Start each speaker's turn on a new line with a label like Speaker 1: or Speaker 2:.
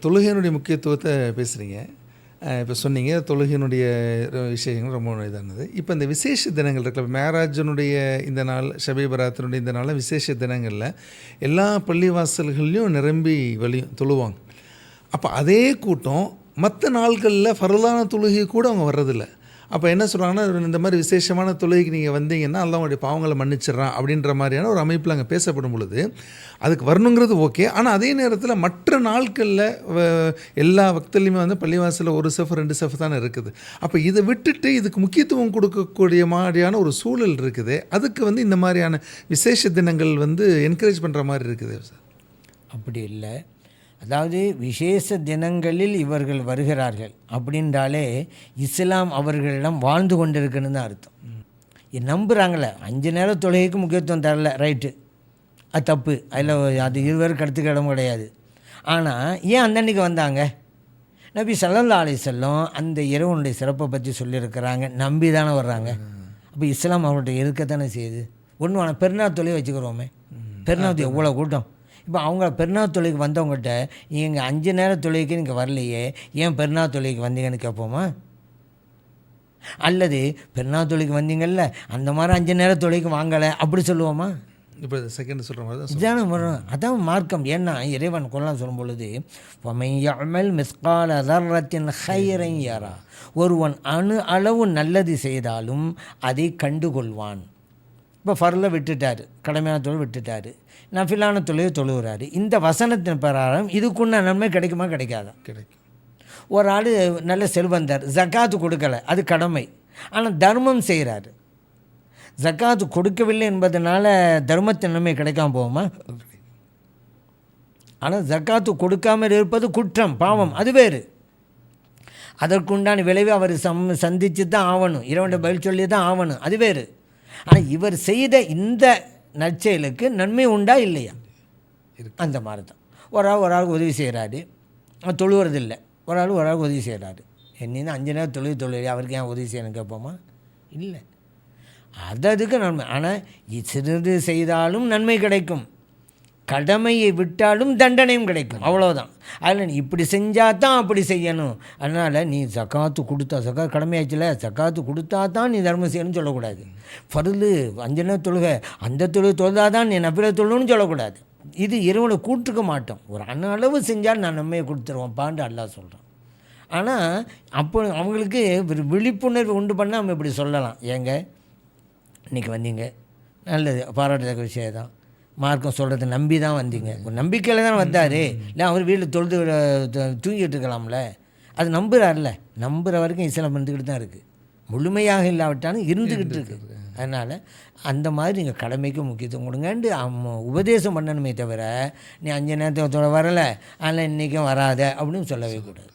Speaker 1: தொழுகையினுடைய முக்கியத்துவத்தை பேசுகிறீங்க. இப்போ சொன்னீங்க தொழுகையினுடைய விஷயங்கள் ரொம்ப இதானது. இப்போ இந்த விசேஷ தினங்கள் இருக்குல்ல, மேராஜனுடைய இந்த நாள், ஷபே பராத்தினுடைய இந்த நாளில் விசேஷ தினங்களில் எல்லா பள்ளிவாசல்கள்லையும் நிரம்பி வழியும் தொழுவாங்க. அப்போ அதே கூட்டம் மற்ற நாட்களில் ஃபர்லான தொழுகை கூட அவங்க வர்றதில்ல. அப்போ என்ன சொல்கிறாங்கன்னா, இந்த மாதிரி விசேஷமான தொழுகைக்கு நீங்கள் வந்தீங்கன்னா அல்லாஹ் உங்களுடைய பாவங்களை மன்னிச்சிட்றான் அப்படின்ற மாதிரியான ஒரு அமைப்பில் அங்கே பேசப்படும் பொழுது அதுக்கு வரணுங்கிறது ஓகே. ஆனால் அதே நேரத்தில் மற்ற நாட்களில் எல்லா வக்தலையுமே வந்து பள்ளிவாசலில் ஒரு செஃப் 2 செஃப் தானே இருக்குது. அப்போ இதை விட்டுட்டு இதுக்கு முக்கியத்துவம் கொடுக்கக்கூடிய மாதிரியான ஒரு சூழல் இருக்குது. அதுக்கு வந்து இந்த மாதிரியான விசேஷ தினங்கள் வந்து என்கரேஜ் பண்ணுற மாதிரி இருக்குது சார்.
Speaker 2: அப்படி இல்லை. அதாவது விசேஷ தினங்களில் இவர்கள் வருகிறார்கள் அப்படின்றாலே இஸ்லாம் அவர்களிடம் வாழ்ந்து கொண்டிருக்குன்னு தான் அர்த்தம். நம்புகிறாங்களே 5 நேர தொழுகைக்கு முக்கியத்துவம் தரல, ரைட்டு, அது தப்பு, அதில் அது இருவருக்கு கருத்துக்கு இடம் கிடையாது. ஆனால் ஏன் அன்னன்னைக்கு வந்தாங்க? நபி ஸல்லல்லாஹு அலைஹி வஸல்லம் அந்த இறைவனுடைய சிறப்பை பற்றி சொல்லியிருக்கிறாங்க, நம்பி தானே வர்றாங்க. அப்போ இஸ்லாம் அவங்கள்ட்ட இருக்கத்தானே செய்யுது. ஒன்று வேணாம், பெருநாள் தொழுகை வச்சுக்கிறோமே, பெருநாள் எவ்வளோ கூட்டம். இப்போ அவங்க பெருநாள் தொழுகைக்கு வந்தவங்ககிட்ட நீங்கள் 5 நேர தொழுகைக்கு நீங்கள் வரலையே, ஏன் பெருநாள் தொழுகைக்கு வந்தீங்கன்னு கேட்போமா? அல்லது பெருநாள் தொழுகைக்கு வந்தீங்கல்ல, அந்த மாதிரி 5 நேர தொழுகைக்கு வாங்கலை அப்படி சொல்லுவோமா?
Speaker 1: இப்போ செகண்ட் சொல்கிற மாதிரி தான்
Speaker 2: இதான வரும். அதான் மார்க்கம். ஏன்னா இறைவன் கொள்ளலாம் சொல்லும் பொழுது யஅமல் மிஸ்கால தர்ரத்தின் ஹைரன் யரா, ஒருவன் அணு அளவு நல்லது செய்தாலும் அதை கண்டுகொள்வான். இப்போ ஃபர்ல விட்டுட்டார், கடமையான தொழில் விட்டுட்டார், நஃபிலான தொழிலை தொழுகிறாரு. இந்த வசனத்தின் பிரகாரம் இதுக்குள்ள நன்மை கிடைக்குமா கிடைக்காதா?
Speaker 1: கிடைக்கும்.
Speaker 2: ஒரு ஆள் நல்ல செல்வந்தார், ஜக்காத்து கொடுக்கலை, அது கடமை. ஆனால் தர்மம் செய்கிறாரு, ஜக்காத்து கொடுக்கவில்லை என்பதனால தர்மத்தின் நன்மை கிடைக்காம போகுமா? ஆனால் ஜக்காத்து கொடுக்காமல் இருப்பது குற்றம், பாவம், அது வேறு. அதற்குண்டான விளைவை அவர் சந்தித்து தான் ஆகணும், இறைவனுடைய பதில் சொல்லி தான் ஆகணும், அது வேறு. ஆனால் இவர் செய்த இந்த நற்செயலுக்கு நன்மை உண்டா இல்லையா? அந்த மாதிரி தான். ஒரு ஆளுக்கு உதவி செய்கிறாரு, தொழுவுறதில்லை. ஒரு ஆளுக்கு உதவி செய்கிறாரு, என்ன 5 நேரம் தொழுது அவருக்கு ஏன் உதவி செய்யணும் கேட்போமா? இல்லை, அதுக்கு நன்மை. ஆனால் சிறிது செய்தாலும் நன்மை கிடைக்கும், கடமையை விட்டாலும் தண்டனையும் கிடைக்கும், அவ்வளோதான். அதில் நீ இப்படி செஞ்சால் தான் அப்படி செய்யணும். அதனால் நீ ஜக்காத்து கொடுத்தா, ஜக்காத்து கடமையாச்சுல, ஜக்காத்து கொடுத்தா தான் நீ தர்மம் செய்யணும்னு சொல்லக்கூடாது. ஃபர்லு 5 நேரம் தொழுகை, அந்த தொழுதா தான் நீ நபில தொழுன்னு சொல்லக்கூடாது. இது இறைவனை கூட்டுக்க மாட்டோம். ஒரு அளவு செஞ்சால் நான் நன்மையை கொடுத்துருவோம் பாண்டு அல்லாஹ் சொல்கிறான். ஆனால் அப்போ அவங்களுக்கு விழிப்புணர்வு உண்டு பண்ணால் நம்ம இப்படி சொல்லலாம், ஏங்க இன்றைக்கி வந்தீங்க, நல்லது, பாராட்டத்தக்க விஷயம் தான், மார்க்கம் சொல்கிறத நம்பி தான் வந்தீங்க, ஒரு நம்பிக்கையில் தான் வந்தார், இல்லை அவர் வீட்டில் தொழுது தூங்கிட்டு இருக்கலாம்ல, அது நம்புகிறார்ல, நம்புகிற வரைக்கும் இஸ்லாம் இருந்துக்கிட்டு தான் இருக்குது, முழுமையாக இல்லாவிட்டாலும் இருந்துக்கிட்டு இருக்குது. அதனால் அந்த மாதிரி நீங்கள் கடமைக்கு முக்கியத்துவம் கொடுங்கன்ட்டு உபதேசம் பண்ணணுமே தவிர நீ 5 நேரத்தோட வரலை அதனால் இன்றைக்கும் வராத அப்படின்னு சொல்லவே கூடாது.